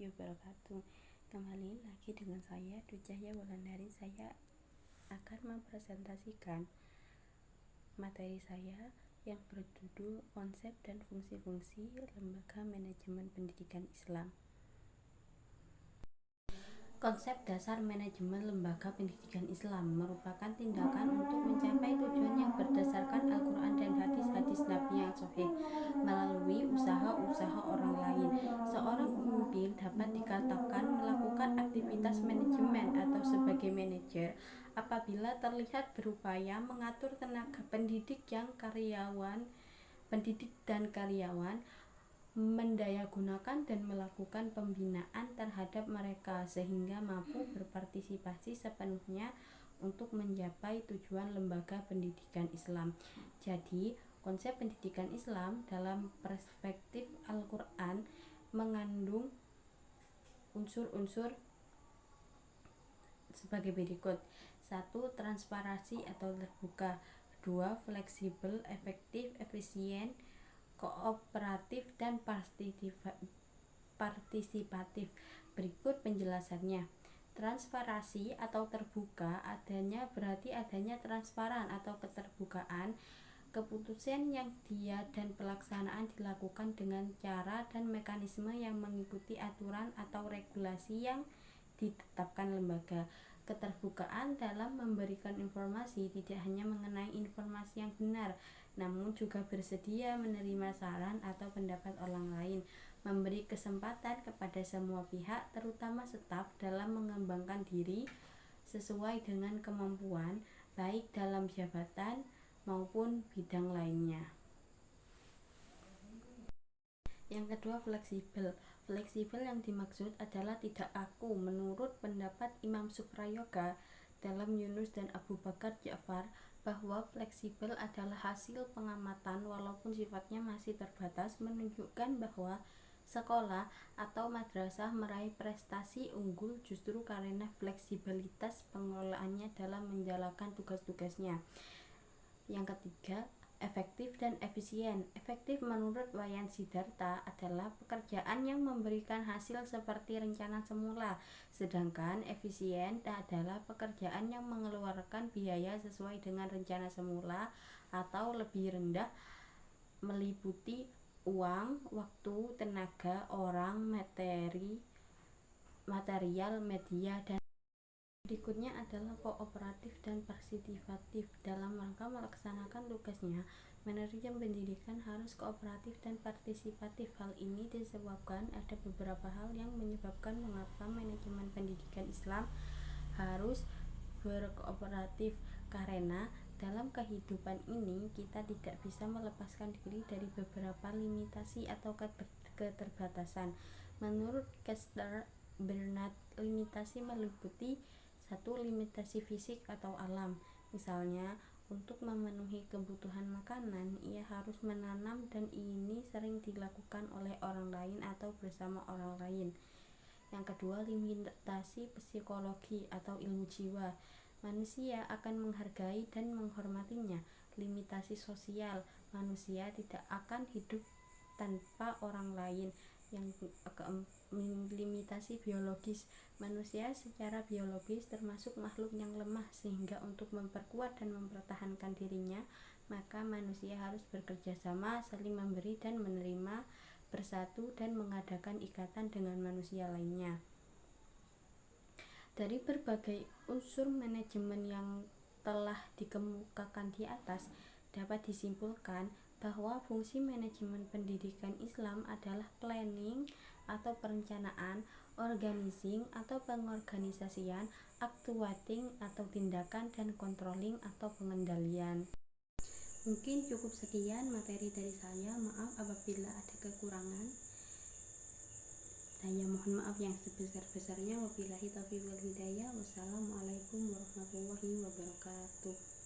warahmatullahi wabarakatuh. Kembali lagi dengan saya Dwi Cahya Wulandari. Saya akan mempresentasikan materi saya yang berjudul konsep dan fungsi-fungsi lembaga manajemen pendidikan Islam. Konsep dasar manajemen lembaga pendidikan Islam merupakan tindakan untuk mencapai tujuan yang berdasarkan Al-Quran dan hadis-hadis Nabi yang sahih melalui usaha-usaha orang lain. Seorang pemimpin dapat dikatakan melakukan aktivitas manajemen atau sebagai manajer apabila terlihat berupaya mengatur tenaga pendidik dan karyawan, mendayagunakan dan melakukan pembinaan terhadap mereka sehingga mampu berpartisipasi sepenuhnya untuk mencapai tujuan lembaga pendidikan Islam. Jadi, konsep pendidikan Islam dalam perspektif Al-Quran mengandung unsur-unsur sebagai berikut. 1. Transparansi atau terbuka. 2. Fleksibel, efektif, efisien, kooperatif, dan partisipatif. Berikut penjelasannya. Transparansi atau terbuka berarti adanya transparan atau keterbukaan keputusan yang dan pelaksanaan dilakukan dengan cara dan mekanisme yang mengikuti aturan atau regulasi yang ditetapkan lembaga. Keterbukaan dalam memberikan informasi tidak hanya mengenai informasi yang benar, namun juga bersedia menerima saran atau pendapat orang lain, memberi kesempatan kepada semua pihak, terutama staf, dalam mengembangkan diri sesuai dengan kemampuan, baik dalam jabatan maupun bidang lainnya. Yang kedua, fleksibel. Fleksibel yang dimaksud adalah tidak kaku. Menurut pendapat Imam Suprayoga dalam Yunus dan Abu Bakar Ja'far, bahwa fleksibel adalah hasil pengamatan walaupun sifatnya masih terbatas, menunjukkan bahwa sekolah atau madrasah meraih prestasi unggul justru karena fleksibilitas pengelolaannya dalam menjalankan tugas-tugasnya. Yang ketiga, efektif dan efisien. Efektif menurut Wayan Sidarta adalah pekerjaan yang memberikan hasil seperti rencana semula, sedangkan efisien adalah pekerjaan yang mengeluarkan biaya sesuai dengan rencana semula atau lebih rendah, meliputi uang, waktu, tenaga, orang, material, media, dan berikutnya adalah kooperatif dan partisipatif. Dalam rangka melaksanakan tugasnya, manajemen pendidikan harus kooperatif dan partisipatif. Hal ini disebabkan ada beberapa hal yang menyebabkan mengapa manajemen pendidikan Islam harus berkooperatif, karena dalam kehidupan ini kita tidak bisa melepaskan diri dari beberapa limitasi atau keterbatasan. Menurut Kester Bernard, limitasi meliputi 1. Limitasi fisik atau alam. Misalnya, untuk memenuhi kebutuhan makanan, ia harus menanam dan ini sering dilakukan oleh orang lain atau bersama orang lain. Yang kedua, limitasi psikologi atau ilmu jiwa. Manusia akan menghargai dan menghormatinya. Limitasi sosial. Manusia tidak akan hidup tanpa orang lain. Yang limitasi biologis. Manusia secara biologis termasuk makhluk yang lemah, sehingga untuk memperkuat dan mempertahankan dirinya, maka manusia harus bekerja sama, saling memberi dan menerima, bersatu dan mengadakan ikatan dengan manusia lainnya. Dari berbagai unsur manajemen yang telah dikemukakan di atas, dapat disimpulkan bahwa fungsi manajemen pendidikan Islam adalah planning atau perencanaan, organizing atau pengorganisasian, actuating atau tindakan, dan controlling atau pengendalian. Mungkin cukup sekian materi dari saya. Maaf apabila ada kekurangan. Saya mohon maaf yang sebesar-besarnya. Wabillahi taufiq wal hidayah. Wassalamualaikum warahmatullahi wabarakatuh.